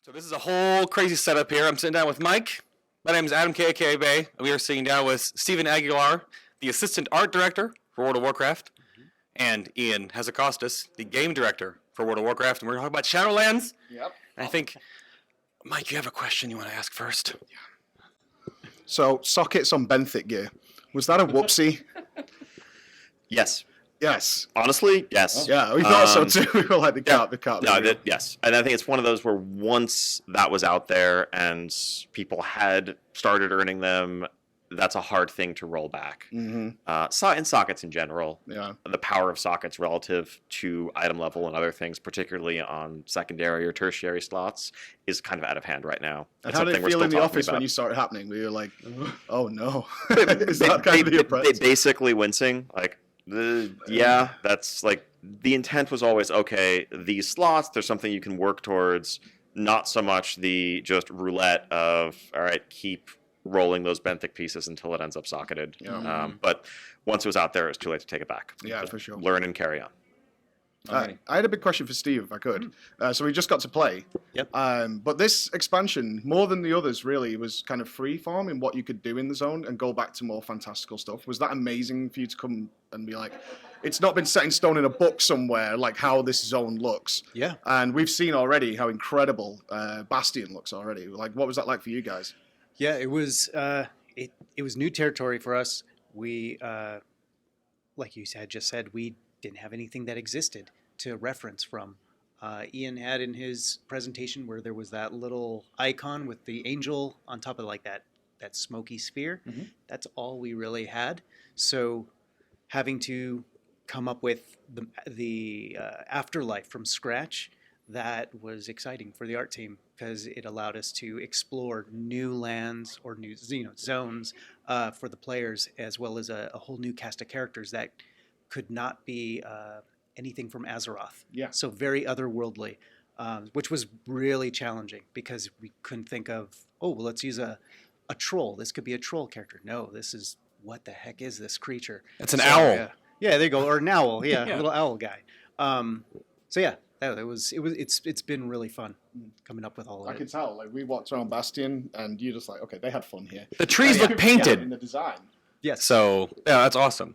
So this is a whole crazy setup here. I'm sitting down with Mike. My name is Adam K.A.K. Bay, and we are sitting down with Stephen Aguilar, the Assistant Art Director for World of Warcraft, and Ian Hazzikostas, the Game Director for World of Warcraft, and we're talking about Shadowlands. Yep. And I think, Mike, you have a question you want to ask first. So, sockets on benthic gear. Was that a whoopsie? Yes. Yes. Honestly, yes. Yeah, we thought so too. We were like, the cat. Yes. And I think it's one of those where once that was out there and people had started earning them, that's a hard thing to roll back. Mm-hmm. In sockets in general, Yeah. the power of sockets relative to item level and other things, particularly on secondary or tertiary slots, is kind of out of hand right now. And It's how did something it we're feel still in the talking office when about. you saw it happening? We were like, oh no. Is that kind of the approach? They basically wincing, like, yeah, that's like, the intent was always, okay, these slots, there's something you can work towards, not so much the just roulette of, all right, keep rolling those benthic pieces until it ends up socketed. Yeah. But once it was out there, it was too late to take it back. Yeah, Just for sure. learn and carry on. I had a big question for Steve, if I could. So we just got to play. Yep. But this expansion, more than the others, really, was kind of freeform in what you could do in the zone and go back to more fantastical stuff. Was that amazing for you to come and be like, it's not been set in stone in a book somewhere, like how this zone looks? Yeah. And we've seen already how incredible Bastion looks already. Like, what was that like for you guys? Yeah, it was it was new territory for us. We, like you just said, we didn't have anything that existed to reference from. Ian had in his presentation where there was that little icon with the angel on top of like that smoky sphere. Mm-hmm. That's all we really had. So having to come up with the afterlife from scratch, that was exciting for the art team because it allowed us to explore new lands or new zones for the players, as well as a whole new cast of characters that could not be anything from Azeroth. Yeah. So very otherworldly, which was really challenging because we couldn't think of, oh, well, let's use a troll. This could be a troll character. No, this is, what the heck is this creature? It's an owl. Yeah, there you go. Or an owl. Yeah, Yeah. a little owl guy. So yeah, it's been really fun coming up with all of I it. could tell. Like, we walked around Bastion, and you're just like, okay, they had fun here. The trees look in painted. the design. Yes. So, yeah, that's awesome.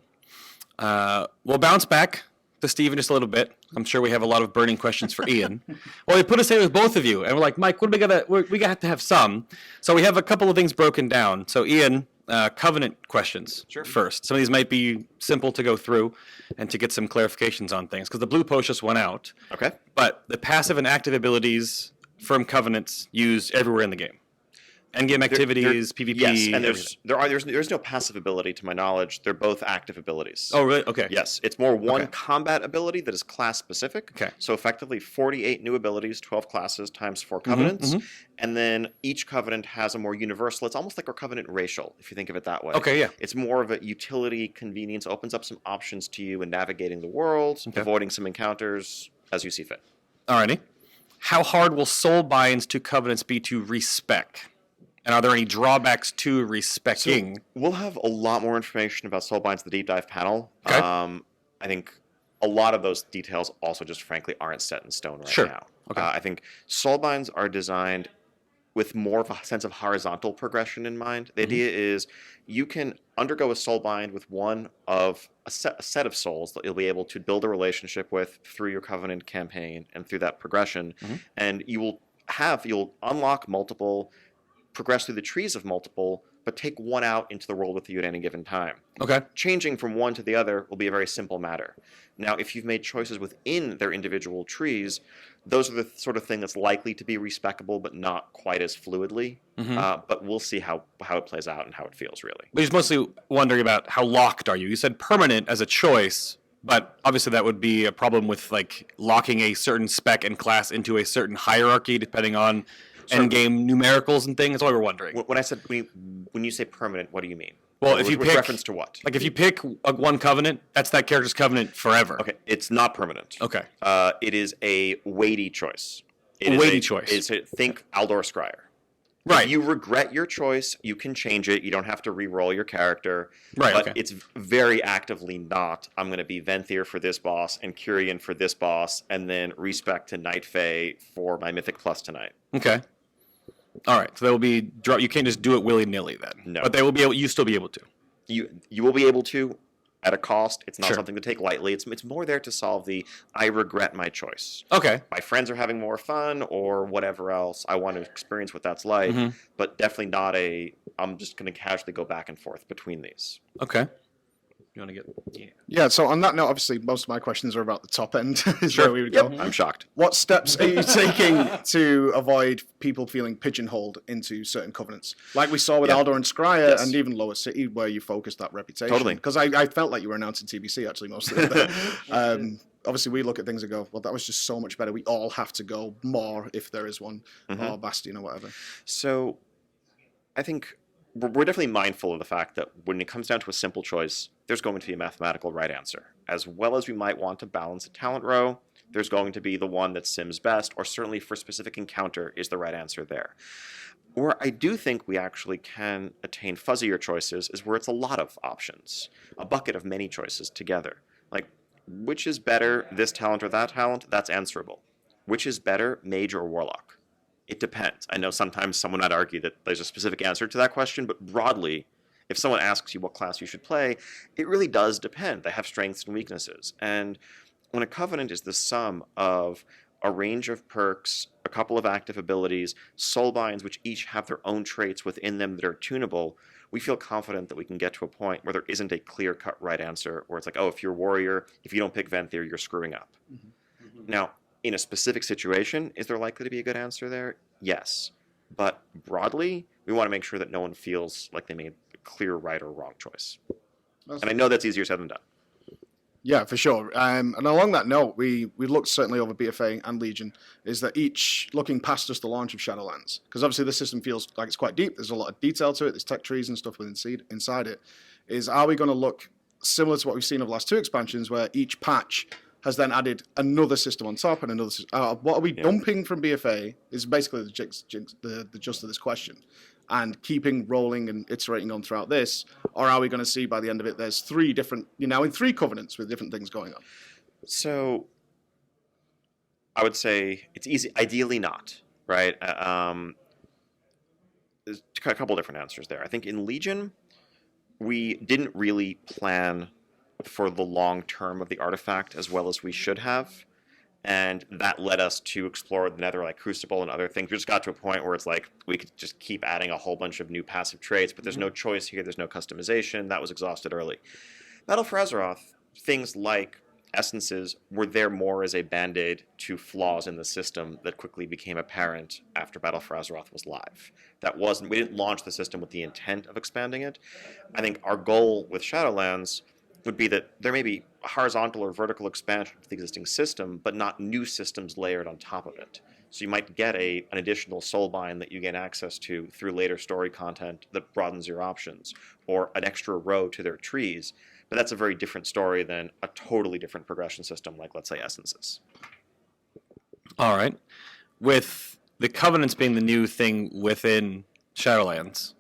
We'll bounce back to Steve in just a little bit. I'm sure we have a lot of burning questions for Ian. Well, we put us here with both of you, and we're like, Mike, what do we got to have some. So we have a couple of things broken down. So Ian, Covenant questions first. Some of these might be simple to go through and to get some clarifications on things, because the blue post just went out. Okay. But the passive and active abilities from Covenants used everywhere in the game. Endgame activities, PvP. Yes, and everything. there's no passive ability to my knowledge. They're both active abilities. Oh, really? Okay. Yes, it's more one Okay. combat ability that is class specific. Okay. So effectively 48 new abilities, 12 classes times 4 covenants. And then each covenant has a more universal, it's almost like a covenant racial, if you think of it that way. Okay, yeah. It's more of a utility, convenience, opens up some options to you in navigating the world, avoiding some encounters as you see fit. Alrighty. How hard will soul binds to Covenants be to respec? And are there any drawbacks to respecking? We'll have a lot more information about Soulbinds in the deep dive panel. Okay. I think a lot of those details also just frankly aren't set in stone right now. Okay. I think Soulbinds are designed with more of a sense of horizontal progression in mind. The idea is you can undergo a Soulbind with one of a set of souls that you'll be able to build a relationship with through your Covenant campaign and through that progression. And you'll unlock multiple, progress through the trees of multiple, but take one out into the world with you at any given time. Okay. Changing from one to the other will be a very simple matter. Now, if you've made choices within their individual trees, those are the sort of thing that's likely to be respecable, but not quite as fluidly. But we'll see how it plays out and how it feels, really. But he's mostly wondering about how locked are you? You said permanent as a choice, but obviously that would be a problem with like locking a certain spec and class into a certain hierarchy depending on endgame numericals and things. That's why we're wondering. When I said when you say permanent, what do you mean? Well, if you with pick reference to what? Like if you pick one covenant, that's that character's covenant forever. Okay, it's not permanent. Okay. It is a weighty choice. A weighty choice. Think Aldor Scryer. Right. If you regret your choice, you can change it. You don't have to re-roll your character. Right, But okay. it's very actively not, I'm going to be Venthyr for this boss and Kyrian for this boss, and then respec to Night Fae for my Mythic Plus tonight. Okay. All right. So they will be you can't just do it willy-nilly then. No. But they will be able. You still be able to. You will be able to at a cost. It's not Sure. something to take lightly. It's more there to solve the I regret my choice. Okay. My friends are having more fun or whatever else. I want to experience what that's like, Mhm. but definitely not I'm just going to casually go back and forth between these. Okay. You want to get? Yeah. Yeah, so on that note, obviously, most of my questions are about the top end, is Sure. where we would Yep. go. I'm shocked. What steps are you taking to avoid people feeling pigeonholed into certain covenants? Like we saw with Yeah. Aldor and Scryer, Yes. and even Lower City, where you focused that reputation. Totally. Because I felt like you were announcing TBC, actually, most of it. Obviously, we look at things and go, well, that was just so much better. We all have to go more, if there is one, or Bastion or whatever. So I think we're definitely mindful of the fact that when it comes down to a simple choice, there's going to be a mathematical right answer. As well as we might want to balance a talent row, there's going to be the one that sims best, or certainly for a specific encounter is the right answer there. Where I do think we actually can attain fuzzier choices is where it's a lot of options, a bucket of many choices together. Like, which is better, this talent or that talent? That's answerable. Which is better, mage or warlock? It depends. I know sometimes someone might argue that there's a specific answer to that question, but broadly, if someone asks you what class you should play, it really does depend. They have strengths and weaknesses. And when a covenant is the sum of a range of perks, a couple of active abilities, soulbinds which each have their own traits within them that are tunable, we feel confident that we can get to a point where there isn't a clear-cut right answer, where it's like, oh, if you're warrior, if you don't pick Venthyr, you're screwing up. Now, in a specific situation, is there likely to be a good answer there? Yes. But broadly, we want to make sure that no one feels like they made a clear right or wrong choice. And I know that's easier said than done. Yeah, for sure. And along that note, we looked certainly over BFA and Legion, is that each looking past just the launch of Shadowlands, because obviously the system feels like it's quite deep. There's a lot of detail to it. There's tech trees and stuff inside it. Are we going to look similar to what we've seen of the last two expansions, where each patch has then added another system on top and another system? What are we dumping from BFA is basically the gist of this question, and keeping rolling and iterating on throughout this, or are we going to see by the end of it there's three different, in three covenants with different things going on? So I would say it's easy. Ideally not, right? There's a couple different answers there. I think in Legion, we didn't really plan for the long term of the artifact as well as we should have. And that led us to explore the Nether, like Crucible and other things. We just got to a point where it's like we could just keep adding a whole bunch of new passive traits, but there's no choice here. There's no customization. That was exhausted early. Battle for Azeroth, things like essences were there more as a band-aid to flaws in the system that quickly became apparent after Battle for Azeroth was live. We didn't launch the system with the intent of expanding it. I think our goal with Shadowlands would be that there may be a horizontal or vertical expansion of the existing system, but not new systems layered on top of it. So you might get an additional soulbind that you gain access to through later story content that broadens your options, or an extra row to their trees. But that's a very different story than a totally different progression system like, let's say, Essences. All right. With the Covenants being the new thing within Shadowlands,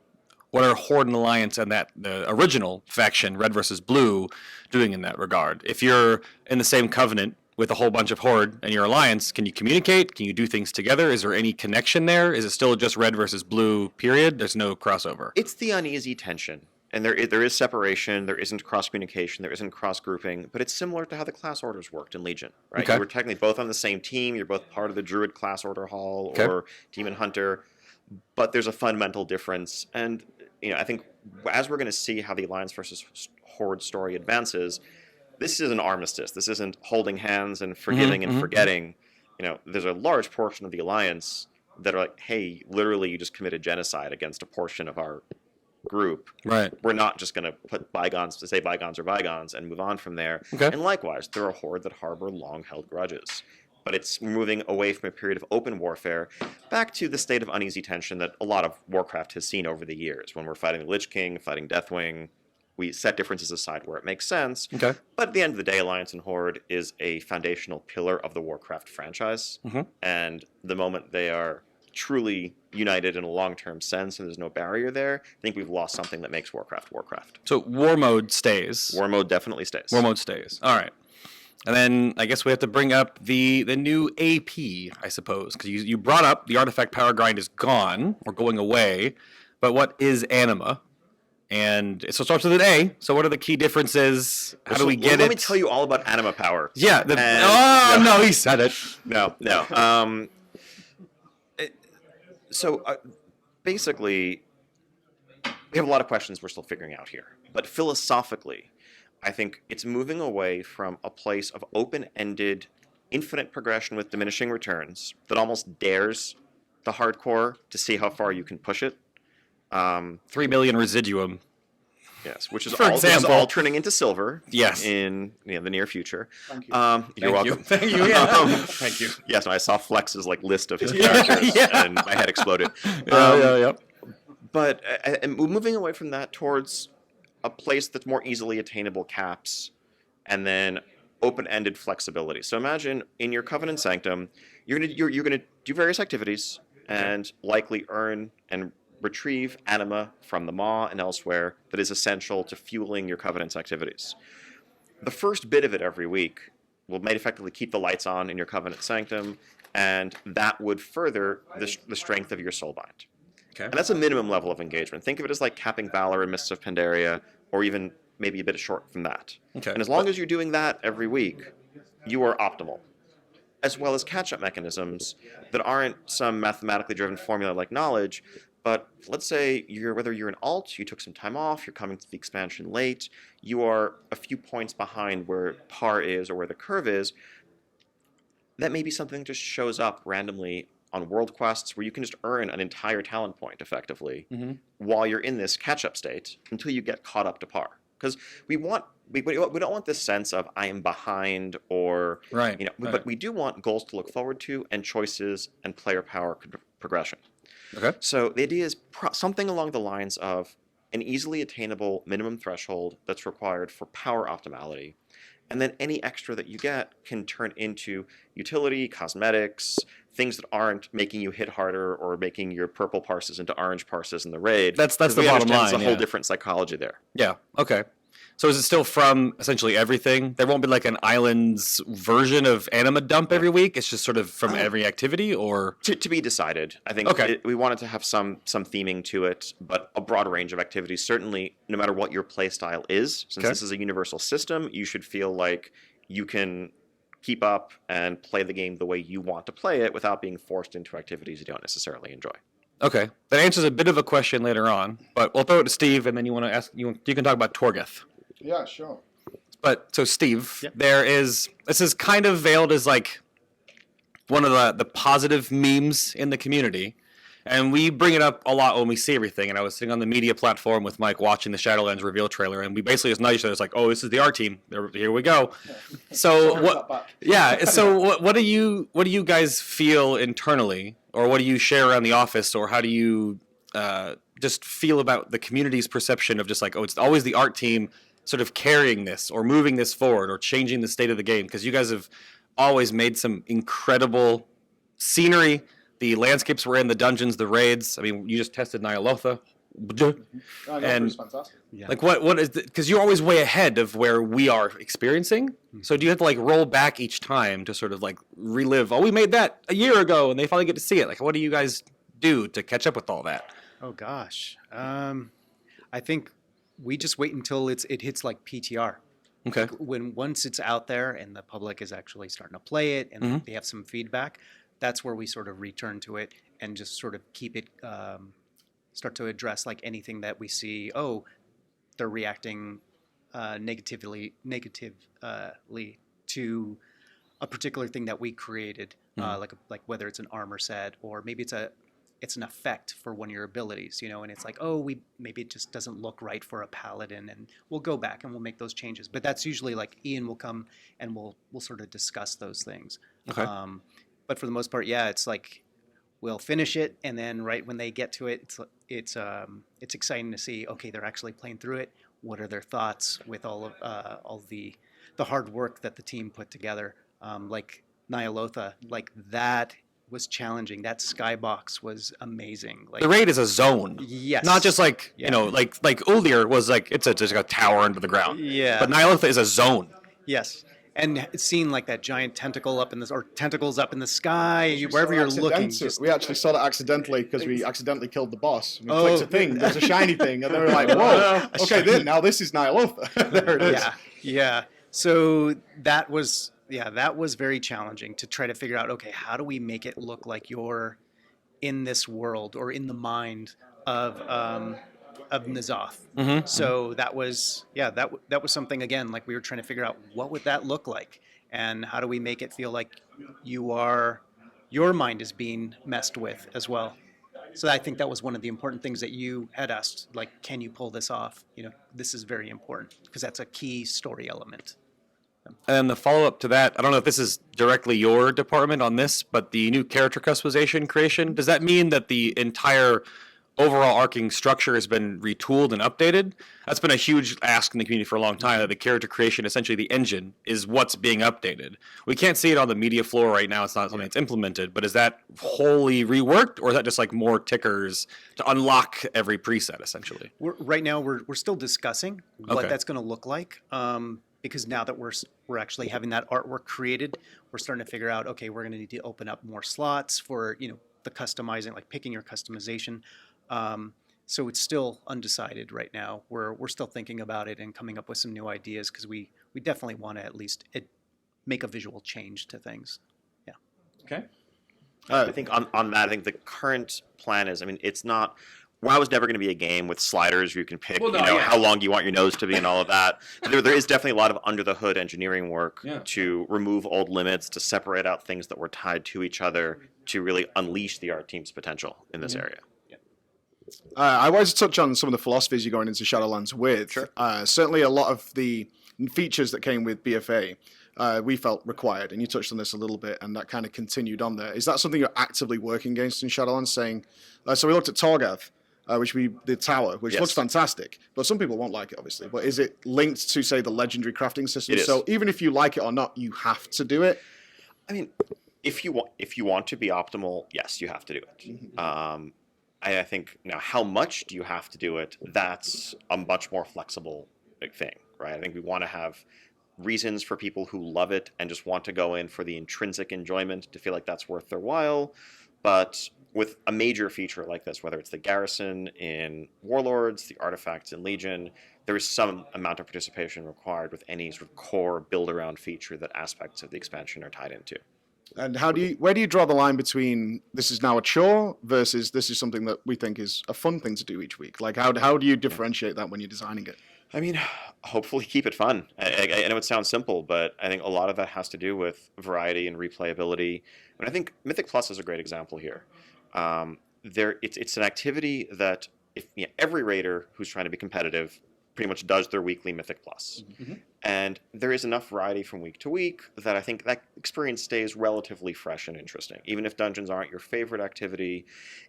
what are Horde and Alliance and the original faction, Red versus Blue, doing in that regard? If you're in the same Covenant with a whole bunch of Horde and your Alliance, can you communicate? Can you do things together? Is there any connection there? Is it still just Red versus Blue, period? There's no crossover? It's the uneasy tension. And there is separation, there isn't cross-communication, there isn't cross-grouping, but it's similar to how the class orders worked in Legion, right? Okay. You were technically both on the same team, you're both part of the Druid class order hall Okay. or Demon Hunter, but there's a fundamental difference. And I think as we're going to see how the Alliance versus Horde story advances, this is an armistice. This isn't holding hands and forgiving and forgetting. There's a large portion of the Alliance that are like, hey, literally you just committed genocide against a portion of our group. Right. We're not just going to put bygones to say bygones are bygones and move on from there. Okay. And likewise, there are Horde that harbor long-held grudges. But it's moving away from a period of open warfare back to the state of uneasy tension that a lot of Warcraft has seen over the years. When we're fighting the Lich King, fighting Deathwing, we set differences aside where it makes sense. Okay. But at the end of the day, Alliance and Horde is a foundational pillar of the Warcraft franchise. And the moment they are truly united in a long-term sense, and there's no barrier there, I think we've lost something that makes Warcraft Warcraft. So war mode stays. War mode definitely stays. War mode stays. All right. And then I guess we have to bring up the new AP, I suppose, because you brought up the artifact power grind is gone or going away, but what is Anima? And so it starts with an A. So what are the key differences? How do we get it? Let me tell you all about Anima Power. Yeah. No, he said it. No. Basically, we have a lot of questions we're still figuring out here. But philosophically, I think it's moving away from a place of open-ended, infinite progression with diminishing returns that almost dares the hardcore to see how far you can push it. 3 million residuum. Yes, which is For all, example. all turning into silver. Yes. In the near future. Thank you. You're welcome. Thank you. Yeah. Thank you. Yes, no, I saw Flex's list of his characters, Yeah. and my head exploded. Yeah. But and moving away from that towards a place that's more easily attainable caps, and then open-ended flexibility. So imagine in your Covenant Sanctum, you're gonna do various activities and likely earn and retrieve anima from the Maw and elsewhere that is essential to fueling your Covenant's activities. The first bit of it every week will effectively keep the lights on in your Covenant Sanctum, and that would further the strength of your Soulbind. Okay. And that's a minimum level of engagement. Think of it as like capping Valor in Mists of Pandaria, or even maybe a bit short from that. Okay. And as long as you're doing that every week, you are optimal. As well as catch-up mechanisms that aren't some mathematically driven formula like knowledge, but let's say whether you're an alt, you took some time off, you're coming to the expansion late, you are a few points behind where par is or where the curve is, that may be something that just shows up randomly on world quests where you can just earn an entire talent point effectively while you're in this catch-up state until you get caught up to par. Because we don't want this sense of I am behind or Right. but we do want goals to look forward to and choices and player power progression. Okay. So the idea is something along the lines of an easily attainable minimum threshold that's required for power optimality, and then any extra that you get can turn into utility, cosmetics, things that aren't making you hit harder or making your purple parses into orange parses in the raid. That's 'Cause the we bottom understand line. There's a whole Yeah. different psychology there. Yeah. Okay. So is it still from essentially everything? There won't be like an islands version of anima dump every week. It's just sort of from every activity, or To be decided. I think Okay. we wanted to have some theming to it, but a broad range of activities. Certainly, no matter what your play style is, since Okay. this is a universal system, you should feel like you can keep up and play the game the way you want to play it without being forced into activities you don't necessarily enjoy. okay, that answers a bit of a question later on. But we'll throw it to Steve, and then you want to ask. You can talk about Torgeth. Yeah, sure. But so Steve, Yep. this is kind of veiled as like one of the positive memes in the community. And we bring it up a lot when we see everything. And I was sitting on the media platform with Mike watching the Shadowlands reveal trailer, and we basically just nudged each other. It's like, oh, this is the R team. Here we go. So what? Yeah. So what do you guys feel internally, or what do you share around the office, or how do you just feel about the community's perception of just like, oh, it's always the art team sort of carrying this or moving this forward or changing the state of the game? Because you guys have always made some incredible scenery. The landscapes we're in, the dungeons, the raids. I mean, you just tested Nyalotha. And It's fantastic. Yeah. like what is because you're always way ahead of where we are experiencing. So do you have to like roll back each time to sort of like relive, oh, we made that a year ago and they finally get to see it? Like, what do you guys do to catch up with all that? Oh gosh. I think we just wait until it hits like PTR. Okay. Once it's out there and the public is actually starting to play it and they have some feedback, that's where we sort of return to it and just sort of keep it, start to address like anything that we see. Oh, they're reacting negatively to a particular thing that we created, like whether it's an armor set or maybe it's an effect for one of your abilities, and it's like, oh, maybe it just doesn't look right for a paladin, and we'll go back and we'll make those changes. But that's usually like Ian will come and we'll sort of discuss those things. Okay. But for the most part, yeah, it's like we'll finish it, and then right when they get to it, it's exciting to see. Okay, they're actually playing through it. What are their thoughts with all the hard work that the team put together? Like Nyalotha, like that was challenging. That skybox was amazing. Like The raid is a zone. yes, Not just like, Yeah. you know, like Ulir was like, it's just a tower under the ground. Yeah. But Nihilitha is a zone. yes, and seeing like that giant tentacle up in the or tentacles up in the sky, wherever you're looking. Just, We actually saw that accidentally because we accidentally killed the boss. We Oh. clicked a thing, there's a shiny thing, and they were like, whoa, okay, then now this is Nihilotha. There it is. yeah. So that was very challenging to try to figure out. Okay, how do we make it look like you're in this world or in the mind of N'Zoth? Mm-hmm. So that was that was something again. Like we were trying to figure out what would that look like, and how do we make it feel like your mind is being messed with as well. So I think that was one of the important things that you had asked. Like, can you pull this off? You know, this is very important because that's a key story element. And the follow-up to that, I don't know if this is directly your department on this, but the new character customization creation, does that mean that the entire overall arcing structure has been retooled and updated? That's been a huge ask in the community for a long time, that the character creation, essentially the engine, is what's being updated. We can't see it on the media floor right now. It's not something that's implemented, but is that wholly reworked, or is that just like more tickers to unlock every preset, essentially? Right now, we're still discussing what Okay. that's going to look like. Because now that we're actually having that artwork created, we're starting to figure out, okay, we're going to need to open up more slots for, you know, the customizing, like picking your customization. So it's still undecided right now. We're still thinking about it and coming up with some new ideas because we definitely want to at least make a visual change to things. Yeah. Okay. I think on that, I think the current plan is, I mean, it's not. WoW is never going to be a game with sliders where you can pick, how long you want your nose to be and all of that. There is definitely a lot of under-the-hood engineering work to remove old limits, to separate out things that were tied to each other, to really unleash the art team's potential in this area. I wanted to touch on some of the philosophies you're going into Shadowlands with. Sure. Certainly a lot of the features that came with BFA we felt required, and you touched on this a little bit, and that kind of continued on there. Is that something you're actively working against in Shadowlands, saying, so we looked at Torgath, the tower, which Yes. looks fantastic, but some people won't like it, obviously. But is it linked to, say, the legendary crafting system? It is. So even if you like it or not, you have to do it? I mean, if you want to be optimal, yes, you have to do it. I think now, how much do you have to do it? That's a much more flexible thing, right? I think we want to have reasons for people who love it and just want to go in for the intrinsic enjoyment to feel like that's worth their while. But with a major feature like this, whether it's the garrison in Warlords, the artifacts in Legion, there is some amount of participation required with any sort of core build-around feature that aspects of the expansion are tied into. And where do you draw the line between this is now a chore versus this is something that we think is a fun thing to do each week? Like, how do you differentiate that when you're designing it? I mean, hopefully keep it fun. I know it sounds simple, but I think a lot of that has to do with variety and replayability. And I think Mythic Plus is a great example here. It's an activity that every raider who's trying to be competitive pretty much does their weekly Mythic Plus. Mm-hmm. And there is enough variety from week to week that I think that experience stays relatively fresh and interesting. Even if dungeons aren't your favorite activity,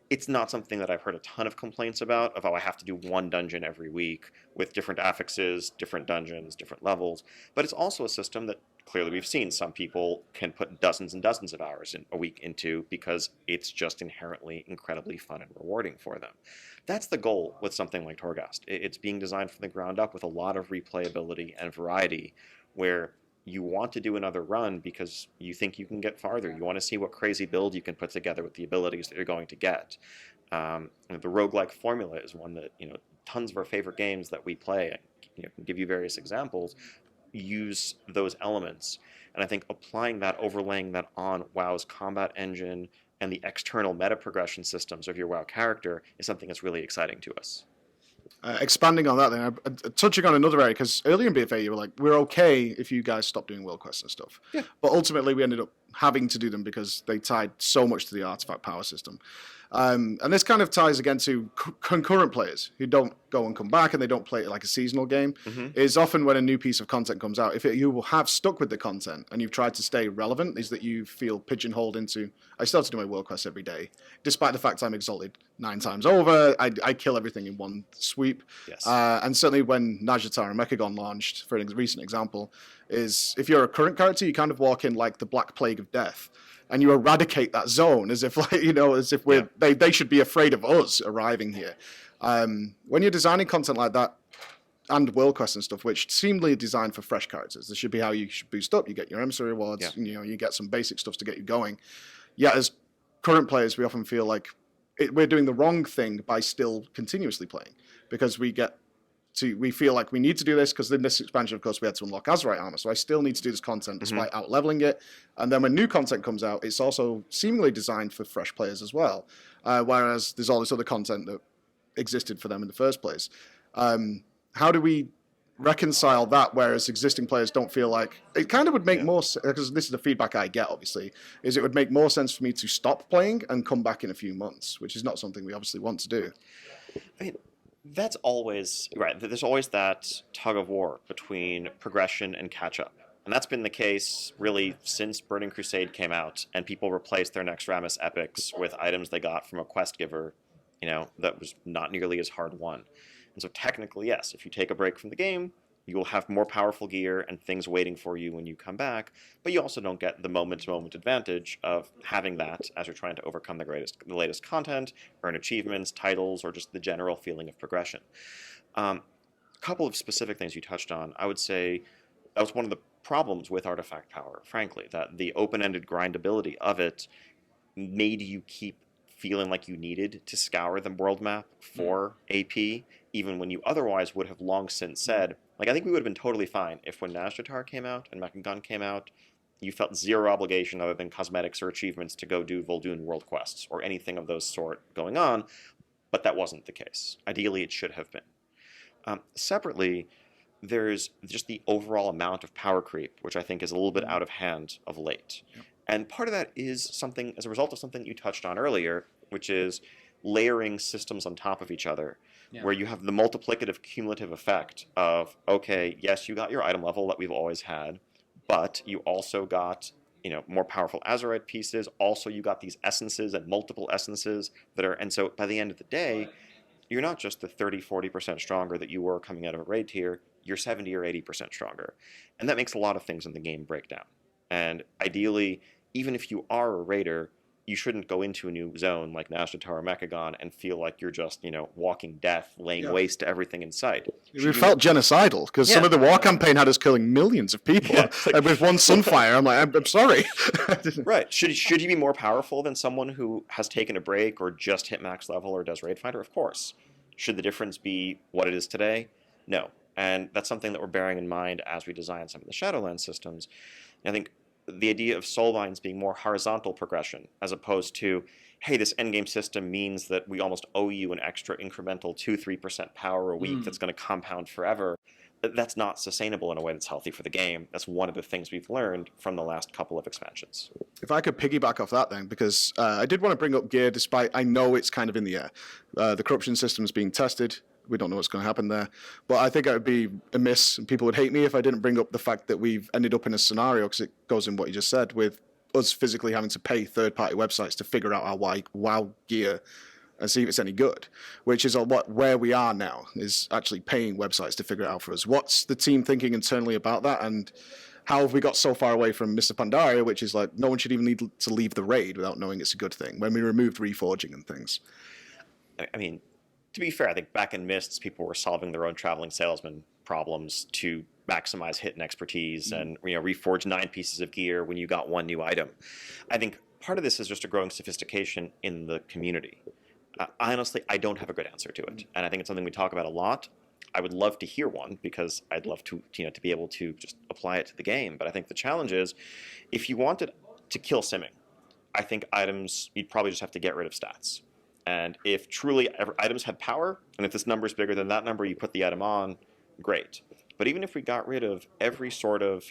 it's not something that I've heard a ton of complaints about, of, I have to do one dungeon every week with different affixes, different dungeons, different levels. But it's also a system that clearly we've seen some people can put dozens and dozens of hours in a week into because it's just inherently incredibly fun and rewarding for them. That's the goal with something like Torghast. It's being designed from the ground up with a lot of replayability and variety, where you want to do another run because you think you can get farther. You want to see what crazy build you can put together with the abilities that you're going to get. The roguelike formula is one that, tons of our favorite games that we play, I can give you various examples, use those elements. And I think applying that, overlaying that on WoW's combat engine and the external meta progression systems of your WoW character is something that's really exciting to us. Expanding on that, then, touching on another area, because earlier in BFA you were like, we're okay if you guys stop doing world quests and stuff. Yeah. But ultimately we ended up having to do them because they tied so much to the artifact power system. And this kind of ties again to concurrent players who don't go and come back and they don't play it like a seasonal game. Is often when a new piece of content comes out, if you have stuck with the content and you've tried to stay relevant, is that you feel pigeonholed into, I still have to do my world quests every day. Despite the fact I'm exalted 9 times over, I kill everything in one sweep. Yes. And certainly when Najjatar and Mechagon launched, for a recent example, is if you're a current character, you kind of walk in like the Black Plague of Death. and you eradicate that zone as if, like, as if they should be afraid of us arriving here. When you're designing content like that, and World Quest and stuff, which seemingly designed for fresh characters, this should be how you should boost up. You get your emissary rewards, you get some basic stuff to get you going. Yet as current players, we often feel like we're doing the wrong thing by still continuously playing, because we feel like we need to do this because in this expansion, of course, we had to unlock Azerite armor. So I still need to do this content despite out-leveling it. And then when new content comes out, it's also seemingly designed for fresh players as well. Whereas there's all this other content that existed for them in the first place. How do we reconcile that, whereas existing players don't feel like... It kind of would make more sense, because this is the feedback I get, obviously, is it would make more sense for me to stop playing and come back in a few months, which is not something we obviously want to do. I mean, that's always... Right, there's always that tug of war between progression and catch-up. And that's been the case, really, since Burning Crusade came out, and people replaced their Naxxramas epics with items they got from a quest giver, that was not nearly as hard won. And so technically, yes, if you take a break from the game, you will have more powerful gear and things waiting for you when you come back, but you also don't get the moment-to-moment advantage of having that as you're trying to overcome the latest content, earn achievements, titles, or just the general feeling of progression. A couple of specific things you touched on. I would say that was one of the problems with Artifact Power, frankly, that the open-ended grindability of it made you keep feeling like you needed to scour the world map for AP, even when you otherwise would have long since said, like, I think we would have been totally fine if when Nazjatar came out and Mech&Gun came out, you felt zero obligation other than cosmetics or achievements to go do Vol'dun world quests or anything of those sort going on, but that wasn't the case. Ideally, it should have been. Separately, there's just the overall amount of power creep, which I think is a little bit out of hand of late. Yep. And part of that is something, as a result of something you touched on earlier, which is layering systems on top of each other, where you have the multiplicative cumulative effect of, okay, yes, you got your item level that we've always had, but you also got, more powerful Azerite pieces. Also, you got these essences and multiple essences that are, and so by the end of the day, you're not just the 30-40% stronger that you were coming out of a raid tier, you're 70 or 80% stronger. And that makes a lot of things in the game break down. And ideally, even if you are a raider, you shouldn't go into a new zone like Nazjatar or Mech&Gun and feel like you're just, walking death, laying waste to everything in sight. We felt genocidal, because some of the war campaign had us killing millions of people. Like, with one Sunfire, I'm like, I'm sorry. Right. Should you be more powerful than someone who has taken a break or just hit max level or does Raid Fighter? Of course. Should the difference be what it is today? No. And that's something that we're bearing in mind as we design some of the Shadowlands systems. And I think the idea of soulbinds being more horizontal progression, as opposed to, hey, this endgame system means that we almost owe you an extra incremental 2-3% power a week that's going to compound forever. That's not sustainable in a way that's healthy for the game. That's one of the things we've learned from the last couple of expansions. If I could piggyback off that then, because I did want to bring up gear, despite I know it's kind of in the air. The corruption system's being tested. We don't know what's going to happen there. But I think it would be amiss, and people would hate me if I didn't bring up the fact that we've ended up in a scenario, because it goes in what you just said, with us physically having to pay third-party websites to figure out our WoW gear and see if it's any good, which is where we are now, is actually paying websites to figure it out for us. What's the team thinking internally about that, and how have we got so far away from Mr. Pandaria, which is like, no one should even need to leave the raid without knowing it's a good thing, when we removed reforging and things? I mean, to be fair, I think back in Mists, people were solving their own traveling salesman problems to maximize hit and expertise and reforge 9 pieces of gear when you got 1 new item. I think part of this is just a growing sophistication in the community. Honestly, I don't have a good answer to it, and I think it's something we talk about a lot. I would love to hear one, because I'd love to to be able to just apply it to the game. But I think the challenge is, if you wanted to kill simming, I think items, you'd probably just have to get rid of stats. And if truly items had power, and if this number is bigger than that number, you put the item on, great. But even if we got rid of every sort of,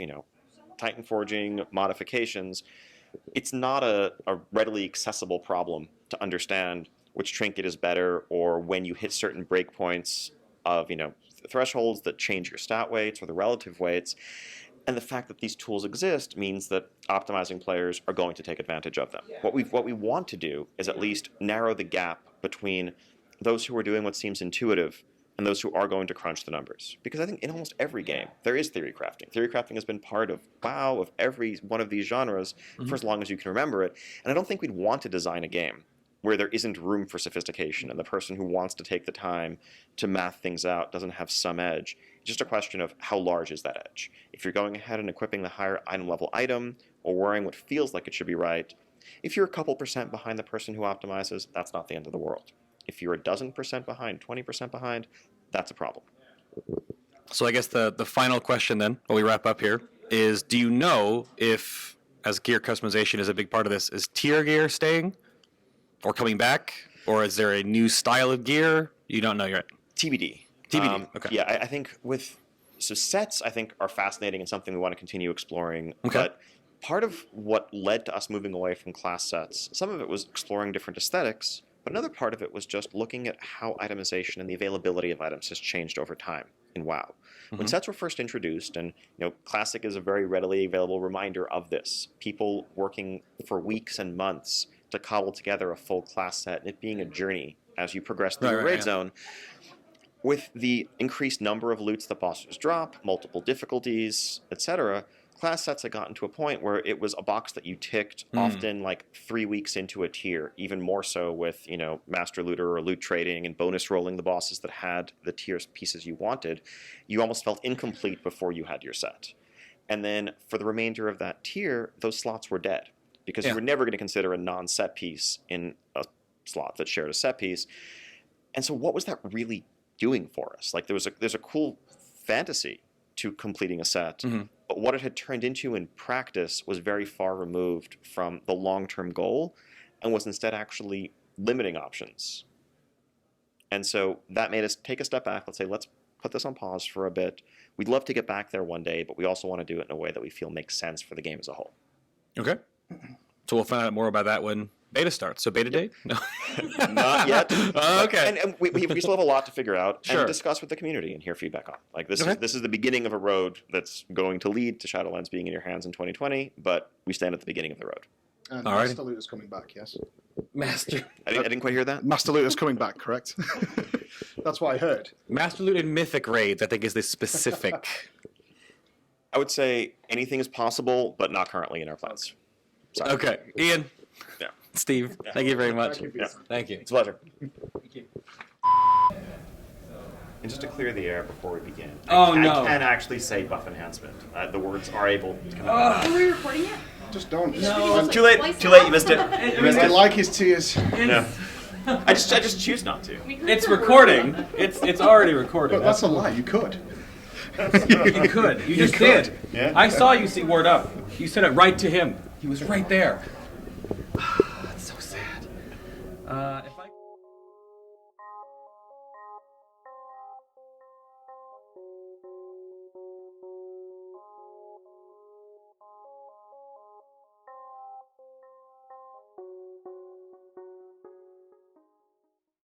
Titan forging modifications, it's not a readily accessible problem to understand which trinket is better, or when you hit certain breakpoints of, thresholds that change your stat weights or the relative weights. And the fact that these tools exist means that optimizing players are going to take advantage of them. What we want to do is at least narrow the gap between those who are doing what seems intuitive and those who are going to crunch the numbers. Because I think in almost every game, there is theory crafting. Theory crafting has been part of WoW, of every one of these genres, for as long as you can remember it. And I don't think we'd want to design a game where there isn't room for sophistication, and the person who wants to take the time to math things out doesn't have some edge. It's just a question of how large is that edge. If you're going ahead and equipping the higher item level item, or wearing what feels like it should be right, if you're a couple percent behind the person who optimizes, that's not the end of the world. If you're a dozen percent behind, 20% behind, that's a problem. So I guess the final question then, while we wrap up here, is do you know if, as gear customization is a big part of this, is tier gear staying or coming back? Or is there a new style of gear? You don't know yet. TBD. TBD, okay. Yeah, I think so sets, I think, are fascinating and something we want to continue exploring. Okay. But part of what led to us moving away from class sets, some of it was exploring different aesthetics, but another part of it was just looking at how itemization and the availability of items has changed over time in WoW. When sets were first introduced, and Classic is a very readily available reminder of this, people working for weeks and months to cobble together a full class set, and it being a journey as you progress through the raid zone. With the increased number of loots that bosses drop, multiple difficulties, etc., class sets had gotten to a point where it was a box that you ticked often like 3 weeks into a tier, even more so with, master looter or loot trading and bonus rolling the bosses that had the tiers pieces you wanted. You almost felt incomplete before you had your set. And then for the remainder of that tier, those slots were dead because you were never going to consider a non-set piece in a slot that shared a set piece. And so what was that really doing for us? Like there's a cool fantasy to completing a set, but what it had turned into in practice was very far removed from the long-term goal and was instead actually limiting options. And so that made us take a step back. Let's say, let's put this on pause for a bit. We'd love to get back there one day, but we also want to do it in a way that we feel makes sense for the game as a whole. Okay. So we'll find out more about that when beta starts. So beta date? No. Not yet. Okay. And we still have a lot to figure out Sure. and discuss with the community and hear feedback on. Like this Okay. is the beginning of a road that's going to lead to Shadowlands being in your hands in 2020, but we stand at the beginning of the road. And Alrighty. Master Looter's coming back, yes? Master I didn't quite hear that. Master Looter's coming back, correct? That's what I heard. Loot and Mythic raids, I think, is the specific. I would say anything is possible, but not currently in our plans. Sorry. Okay. Ian, Yeah. Steve, thank you very much. Thank you. Yeah. Thank you. It's a pleasure. Thank you. And just to clear the air before we begin, Oh, no. I can actually say buff enhancement. The words are able to come out. Are we recording it? Just don't. No. Too late. Too late. You missed it. You missed I it. like his tears. No. I just choose not to. It's recording. It's already recorded. But that's a lie, you could. You could. You just could. did. Yeah. I saw you see word up. You said it right to him. He was right there. That's so sad. If I